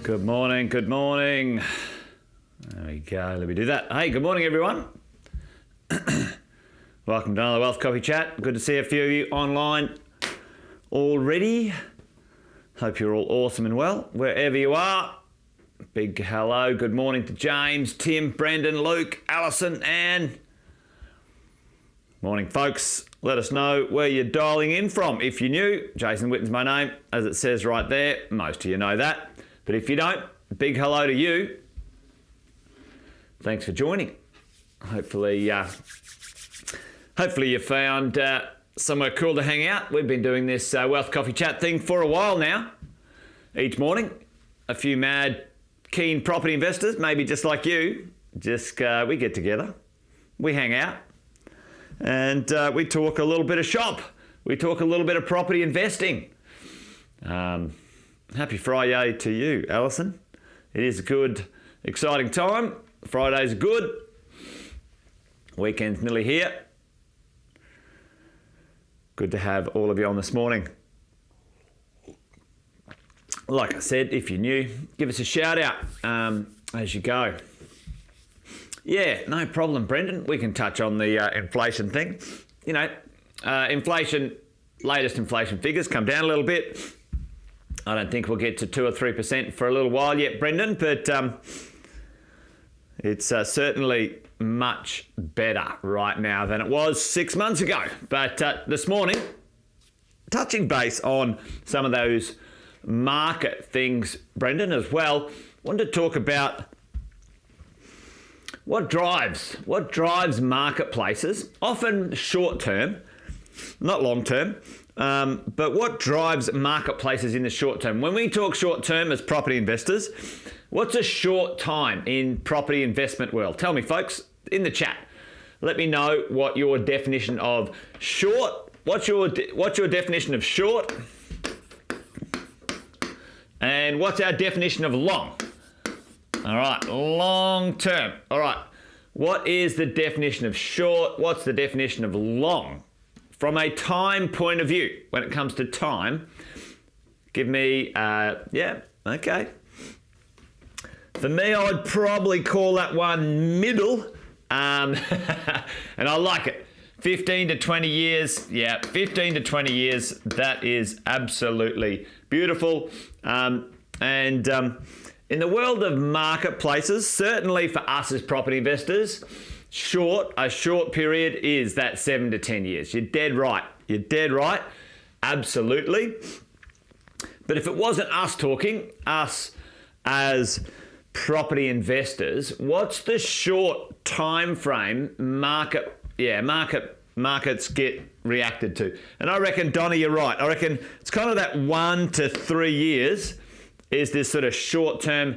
Good morning, good morning. There we go, let me do that. Hey, good morning everyone. Welcome to another Wealth Coffee Chat. Good to see a few of you online already. Hope you're all awesome and well, wherever you are. Big hello, good morning to James, Tim, Brendan, Luke, Alison, Anne. Morning folks. Let us know where you're dialing in from. If you're new, Jason Witten's my name, as it says right there. Most of you know that. But if you don't, big hello to you. Thanks for joining. Hopefully you found somewhere cool to hang out. We've been doing this Wealth Coffee Chat thing for a while now. Each morning, a few mad, keen property investors, maybe just like you, we get together, we hang out, and we talk a little bit of shop. We talk a little bit of property investing. Happy Friday to you, Alison. It is a good, exciting time. Friday's good. Weekend's nearly here. Good to have all of you on this morning. Like I said, if you're new, give us a shout out as you go. Yeah, no problem, Brendan. We can touch on the inflation thing. You know, latest inflation figures come down a little bit. I don't think we'll get to 2 or 3% for a little while yet, Brendan, but it's certainly much better right now than it was 6 months ago. But this morning, touching base on some of those market things, Brendan, as well, wanted to talk about what drives marketplaces, often short term, not long term, but what drives marketplaces in the short term. When we talk short term as property investors, what's a short time in property investment world? Tell me, folks, in the chat. Let me know what your definition of short, what's your definition of short, and what's our definition of long? All right, long term. All right, what is the definition of short? What's the definition of long? From a time point of view, when it comes to time, give me, yeah, okay. For me, I'd probably call that one middle, and I like it. 15 to 20 years, yeah, 15 to 20 years, that is absolutely beautiful. In the world of marketplaces, certainly for us as property investors, a short period is that 7 to 10 years. You're dead right. You're dead right. Absolutely. But if it wasn't us talking, us as property investors, what's the short time frame markets get reacted to? And I reckon, Donnie, you're right. I reckon it's kind of that 1 to 3 years is this sort of short-term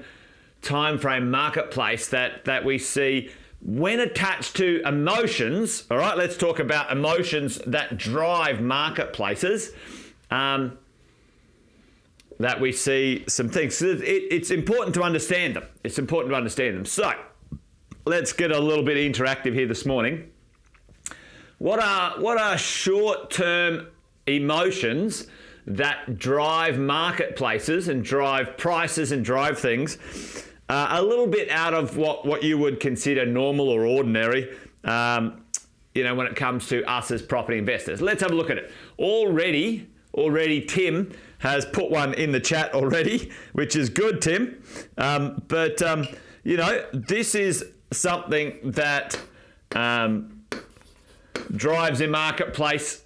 time frame marketplace that we see when attached to emotions. All right, let's talk about emotions that drive marketplaces. That we see some things. It's important to understand them. It's important to understand them. So let's get a little bit interactive here this morning. What are short-term emotions that drive marketplaces and drive prices and drive things a little bit out of what you would consider normal or ordinary, when it comes to us as property investors? Let's have a look at it. Already Tim has put one in the chat already, which is good, Tim. This is something that drives a marketplace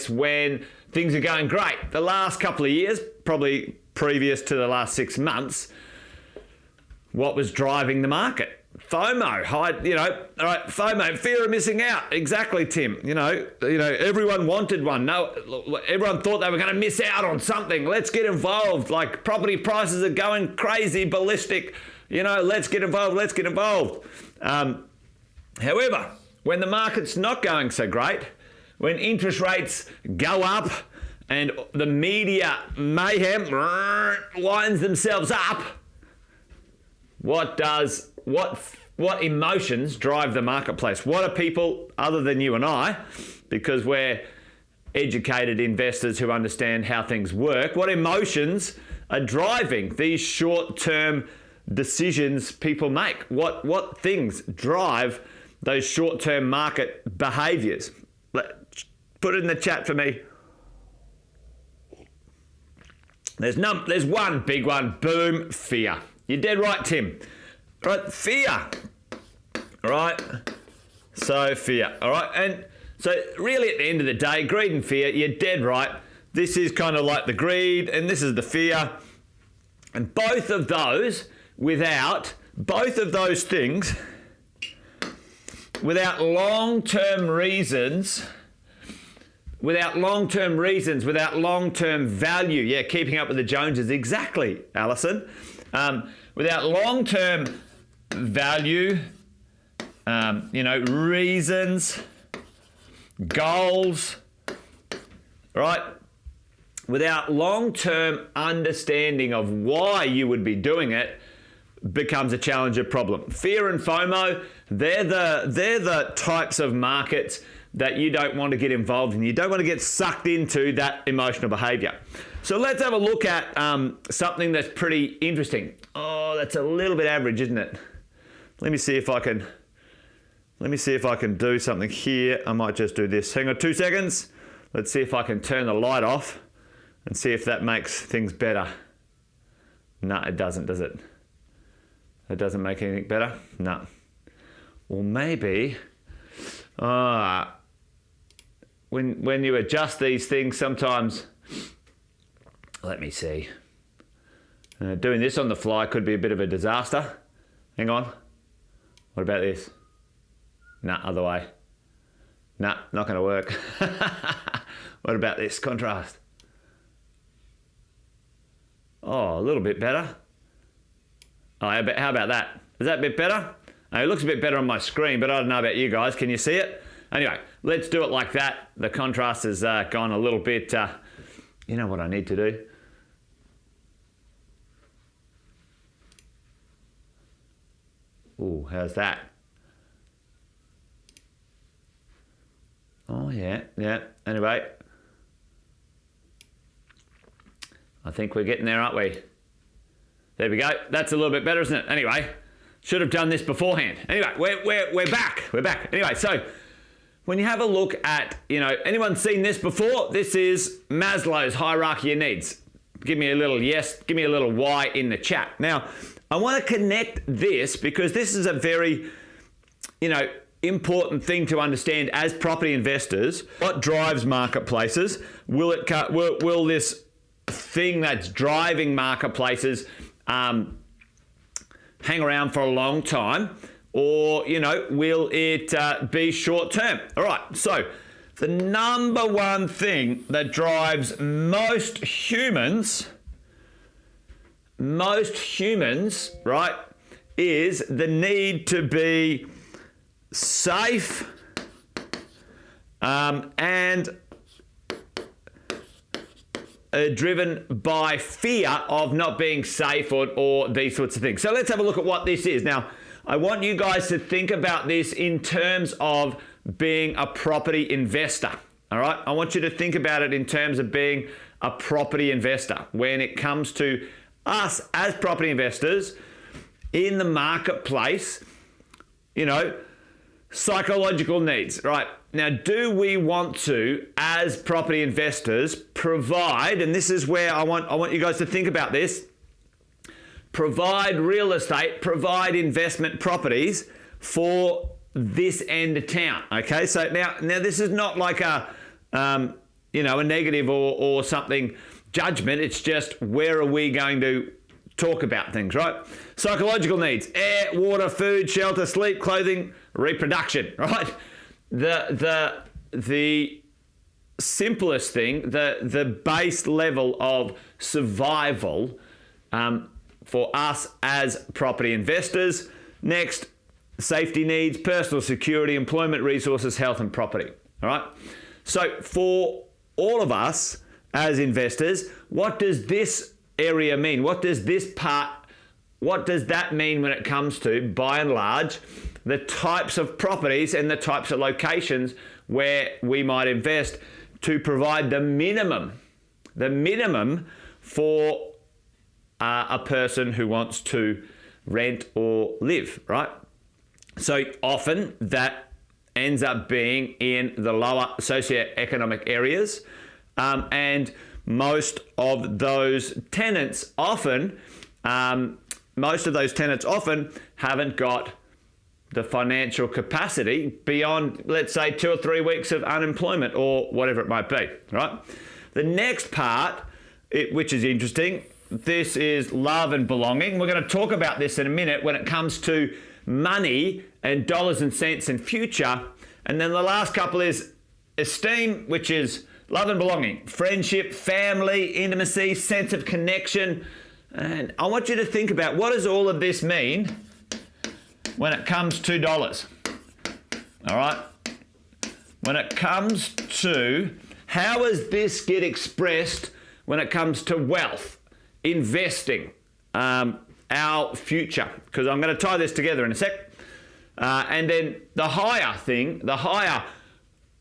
when things are going great. The last couple of years, probably previous to the last 6 months, what was driving the market? FOMO, FOMO, fear of missing out. Exactly, Tim. Everyone wanted one. No, everyone thought they were going to miss out on something. Let's get involved. Like, property prices are going crazy, ballistic. Let's get involved. Let's get involved. However, when the market's not going so great, when interest rates go up and the media mayhem lines themselves up, what emotions drive the marketplace? What are people, other than you and I, because we're educated investors who understand how things work, what emotions are driving these short-term decisions people make. What things drive those short-term market behaviors? Put it in the chat for me. There's one big one. Boom, fear. You're dead right, Tim. Right, fear. All right. So fear. All right. And so really at the end of the day, greed and fear, you're dead right. This is kind of like the greed and this is the fear. And both of those, without things, without long-term reasons, without long-term value. Yeah, keeping up with the Joneses. Exactly, Alison. Without long-term value, reasons, goals, right? Without long-term understanding of why you would be doing it, becomes a challenge, a problem. Fear and FOMO, they're the types of markets that you don't want to get involved in. You don't want to get sucked into that emotional behavior. So let's have a look at something that's pretty interesting. Oh, that's a little bit average, isn't it? Let me see if I can do something here. I might just do this. Hang on 2 seconds. Let's see if I can turn the light off and see if that makes things better. No, it doesn't, does it? It doesn't make anything better? No. Or maybe, when you adjust these things, sometimes, let me see. Doing this on the fly could be a bit of a disaster. Hang on. What about this? Nah, other way. Nah, not going to work. What about this contrast? Oh, a little bit better. Oh, how about that? Is that a bit better? It looks a bit better on my screen, but I don't know about you guys. Can you see it? Anyway, let's do it like that. The contrast has gone a little bit, you know what I need to do? Ooh, how's that? Oh, yeah. Anyway, I think we're getting there, aren't we? There we go. That's a little bit better, isn't it? Anyway, should have done this beforehand. Anyway, we're back. We're back. Anyway, so when you have a look at, anyone seen this before? This is Maslow's hierarchy of needs. Give me a little yes, give me a little Y in the chat. Now, I want to connect this because this is a very, important thing to understand as property investors. What drives marketplaces? Will this thing that's driving marketplaces hang around for a long time, or will it be short term? All right, so the number one thing that drives most humans, right, is the need to be safe and driven by fear of not being safe or these sorts of things. So let's have a look at what this is. Now, I want you guys to think about this in terms of being a property investor. All right? I want you to think about it in terms of being a property investor. When it comes to us as property investors in the marketplace, psychological needs, right? Now, do we want to, as property investors, provide, and this is where I want you guys to think about this, provide real estate, provide investment properties for this end of town, okay? So now this is not like a negative or something judgment. It's just where are we going to talk about things, right? Psychological needs: air, water, food, shelter, sleep, clothing, reproduction, right? The simplest thing, the base level of survival for us as property investors. Next, safety needs, personal security, employment resources, health and property, all right? So for all of us as investors, what does this area mean? What does that mean when it comes to, by and large, the types of properties and the types of locations where we might invest to provide the minimum for a person who wants to rent or live, right? So often that ends up being in the lower socioeconomic areas, and most of those tenants often haven't got the financial capacity beyond, let's say, 2 or 3 weeks of unemployment or whatever it might be, right? The next part, which is interesting, this is love and belonging. We're going to talk about this in a minute when it comes to money and dollars and cents and future. And then the last couple is esteem, which is love and belonging, friendship, family, intimacy, sense of connection. And I want you to think about, what does all of this mean when it comes to dollars? All right? When it comes to how does this get expressed when it comes to wealth, investing, our future? Because I'm going to tie this together in a sec. And then the higher thing, the higher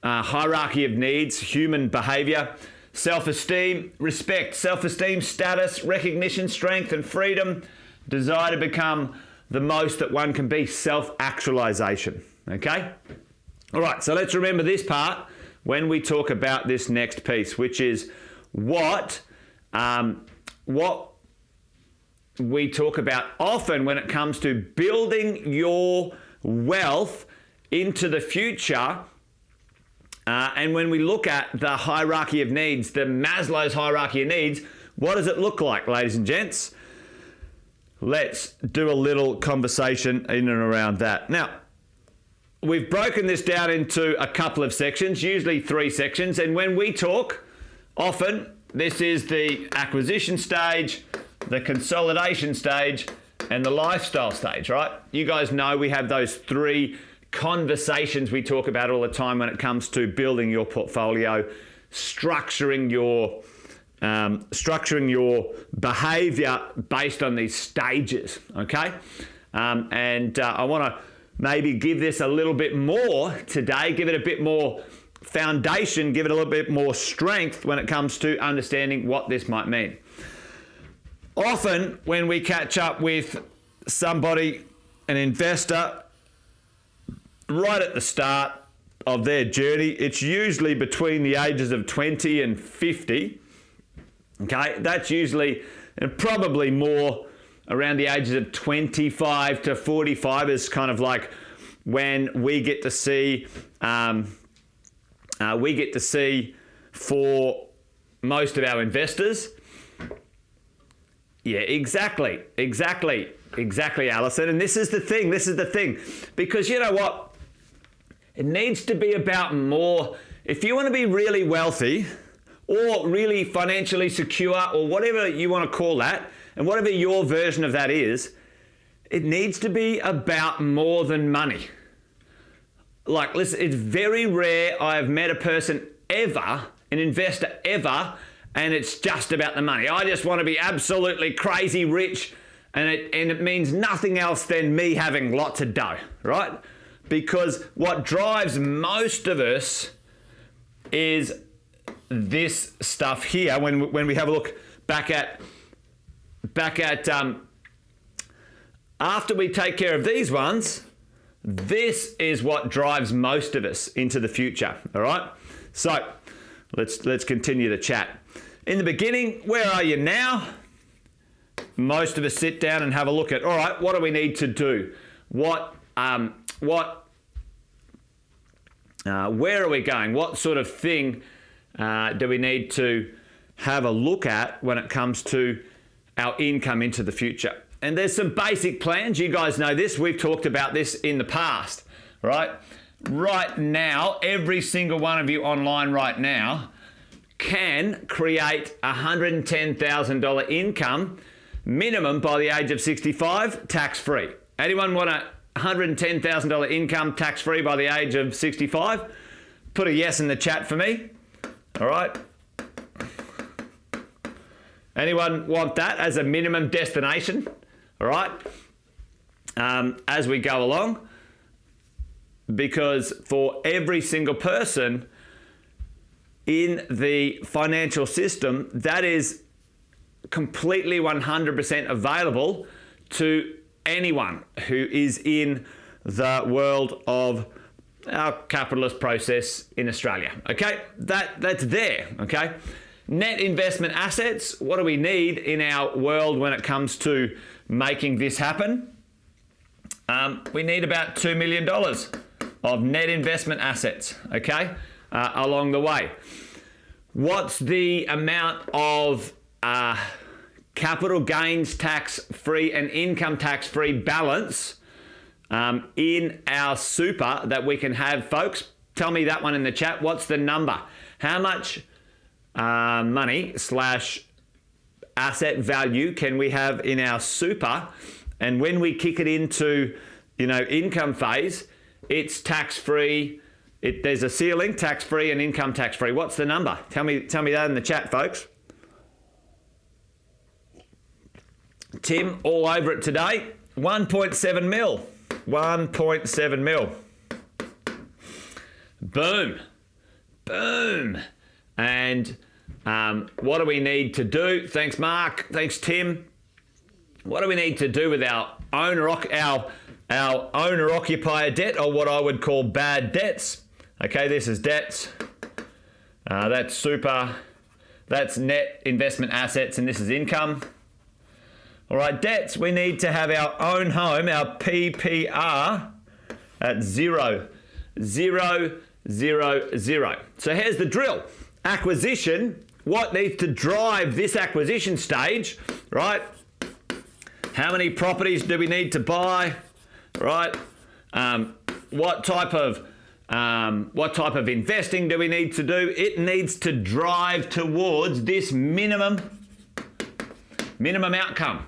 hierarchy of needs, human behavior, self-esteem, respect, self-esteem, status, recognition, strength and freedom, desire to become the most that one can be, self-actualization, okay? All right, so let's remember this part when we talk about this next piece, which is what we talk about often when it comes to building your wealth into the future. And when we look at the hierarchy of needs, the Maslow's hierarchy of needs, what does it look like, ladies and gents? Let's do a little conversation in and around that. Now, we've broken this down into a couple of sections, usually 3 sections. And when we talk, often this is the acquisition stage, the consolidation stage, and the lifestyle stage, right? You guys know we have those 3 conversations we talk about all the time when it comes to building your portfolio, structuring your behavior based on these stages, okay? I want to maybe give this a little bit more today, give it a bit more foundation, give it a little bit more strength when it comes to understanding what this might mean. Often when we catch up with somebody, an investor, right at the start of their journey, it's usually between the ages of 20 and 50. Okay, that's usually, and probably more around the ages of 25 to 45 is kind of like when we get to see, for most of our investors. Yeah, exactly, Alison. And this is the thing, because you know what? It needs to be about more. If you want to be really wealthy or really financially secure or whatever you want to call that, and whatever your version of that is, it needs to be about more than money. Like, listen, it's very rare I have met a person ever, an investor ever, and it's just about the money. I just want to be absolutely crazy rich, and it means nothing else than me having lots of dough, right? Because what drives most of us is this stuff here. When we have a look back at after we take care of these ones, this is what drives most of us into the future. All right. So let's continue the chat. In the beginning, where are you now? Most of us sit down and have a look at, all right, what do we need to do? Where are we going? What sort of thing do we need to have a look at when it comes to our income into the future? And there's some basic plans. You guys know this. We've talked about this in the past, right? Right now, every single one of you online right now can create $110,000 income minimum by the age of 65, tax-free. Anyone want a $110,000 income tax-free by the age of 65? Put a yes in the chat for me. All right. Anyone want that as a minimum destination? All right. As we go along, because for every single person in the financial system, that is completely 100% available to anyone who is in the world of our capitalist process in Australia. Okay, that's there. Okay, net investment assets. What do we need in our world when it comes to making this happen? We need about $2 million of net investment assets. Okay, along the way. What's the amount of capital gains tax-free and income tax-free balance in our super that we can have, folks? Tell me that one in the chat. What's the number? How much money / asset value can we have in our super? And when we kick it into, income phase, it's tax-free. There's a ceiling, tax-free and income tax-free. What's the number? Tell me that in the chat, folks. Tim, all over it today. 1.7 mil. 1.7 mil. Boom. Boom. And what do we need to do? Thanks, Mark. Thanks, Tim. What do we need to do with our owner-occupier debt, or what I would call bad debts? Okay, this is debts. That's super. That's net investment assets, and this is income. All right, debts. We need to have our own home, our PPR, at 0. 0, 0, 0. So here's the drill. Acquisition. What needs to drive this acquisition stage, right? How many properties do we need to buy, right? What type of investing do we need to do? It needs to drive towards this minimum outcome.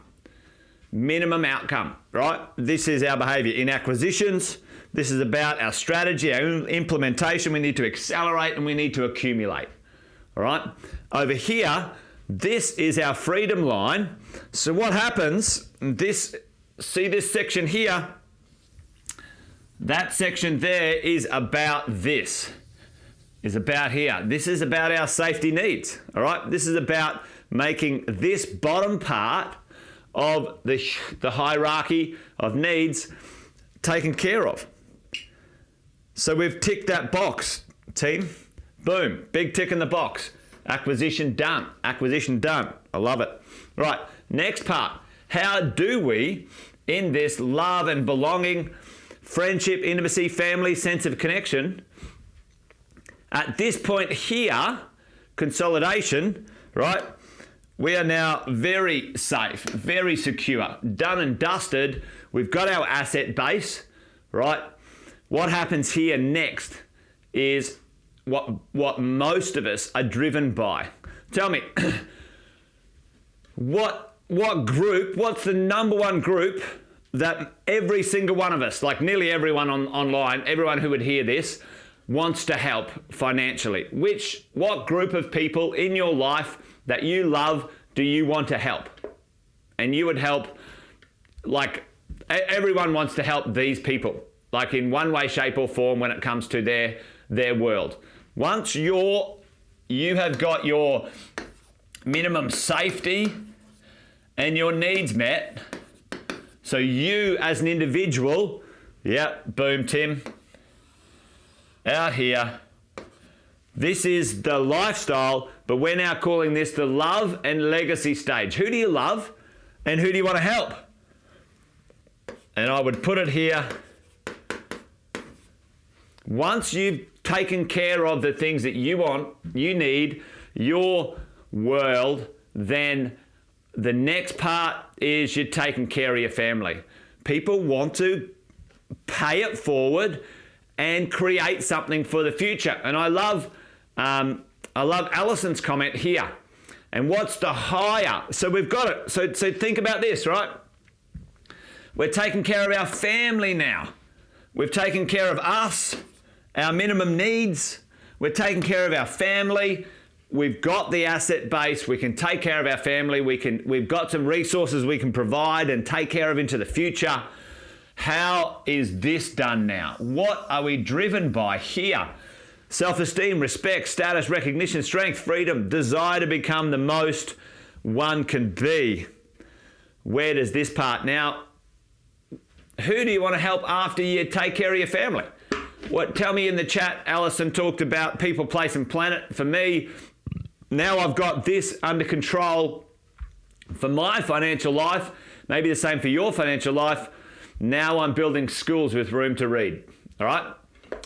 Minimum outcome, right? This is our behavior in acquisitions. This is about our strategy, our implementation. We need to accelerate and we need to accumulate. All right. Over here, this is our freedom line. So what happens? See this section here? That section there is about this. Is about here. This is about our safety needs. All right. This is about making this bottom part of the hierarchy of needs taken care of. So we've ticked that box, team. Boom, big tick in the box. Acquisition done. Acquisition done. I love it. Right, next part. How do we, in this love and belonging, friendship, intimacy, family, sense of connection, at this point here, consolidation, right? We are now very safe, very secure, done and dusted. We've got our asset base, right? What happens here next is what most of us are driven by. Tell me, what group, what's the number one group that every single one of us, like nearly everyone online, everyone who would hear this, wants to help financially? What group of people in your life that you love do you want to help? And you would help, like, everyone wants to help these people, like in one way, shape or form when it comes to their world. Once you have got your minimum safety and your needs met, so you as an individual, boom, Tim, out here, this is the lifestyle, but we're now calling this the love and legacy stage. Who do you love and who do you want to help? And I would put it here. Once you've taken care of the things that you want, you need, your world, then the next part is you're taking care of your family. People want to pay it forward and create something for the future. And I love Alison's comment here. And what's the higher? So we've got it. So think about this, right? We're taking care of our family now. We've taken care of us, our minimum needs. We're taking care of our family. We've got the asset base. We can take care of our family. We've got some resources we can provide and take care of into the future. How is this done now? What are we driven by here? Self-esteem, respect, status, recognition, strength, freedom, desire to become the most one can be. Where does this part? Now, who do you want to help after you take care of your family? Tell me in the chat. Alison talked about people, place, and planet. For me, now I've got this under control for my financial life. Maybe the same for your financial life. Now I'm building schools with room to read. All right?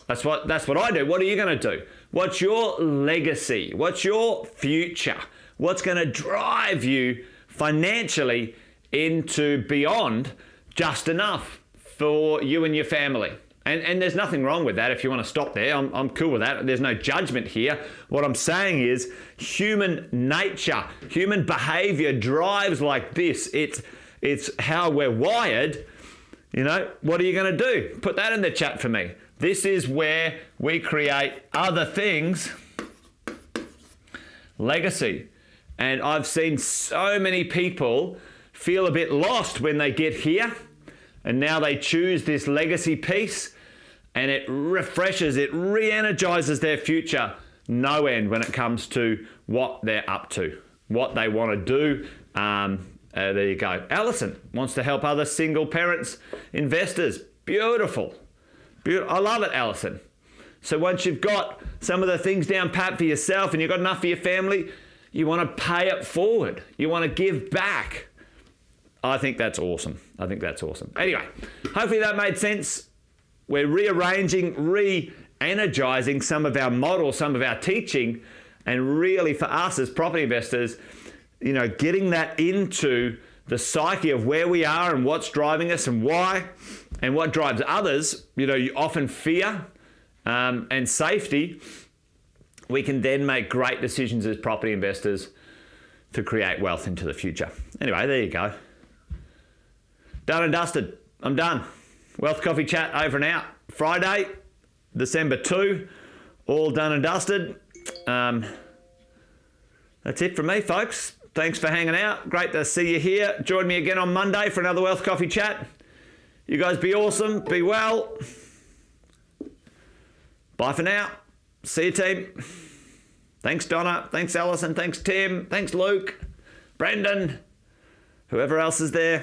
That's what I do. What are you going to do? What's your legacy? What's your future? What's going to drive you financially into beyond just enough for you and your family? And there's nothing wrong with that. If you want to stop there, I'm cool with that. There's no judgment here. What I'm saying is human nature, human behavior drives like this. It's how we're wired. You know, what are you going to do? Put that in the chat for me. This is where we create other things. Legacy. And I've seen so many people feel a bit lost when they get here. And now they choose this legacy piece, and it refreshes, it re-energizes their future no end when it comes to what they're up to, what they want to do. There you go. Alison wants to help other single parents, investors. Beautiful. I love it, Alison. So once you've got some of the things down pat for yourself and you've got enough for your family, you want to pay it forward. You want to give back. I think that's awesome. Anyway, hopefully that made sense. We're rearranging, re-energizing some of our models, some of our teaching, and really for us as property investors, you know, getting that into the psyche of where we are and what's driving us and why, and what drives others. You know, you often fear and safety. We can then make great decisions as property investors to create wealth into the future. Anyway, there you go. Done and dusted. I'm done. Wealth Coffee Chat over and out. Friday, December 2, all done and dusted. That's it from me, folks. Thanks for hanging out. Great to see you here. Join me again on Monday for another Wealth Coffee Chat. You guys be awesome. Be well. Bye for now. See you, team. Thanks, Donna. Thanks, Alison. Thanks, Tim. Thanks, Luke. Brendan. Whoever else is there.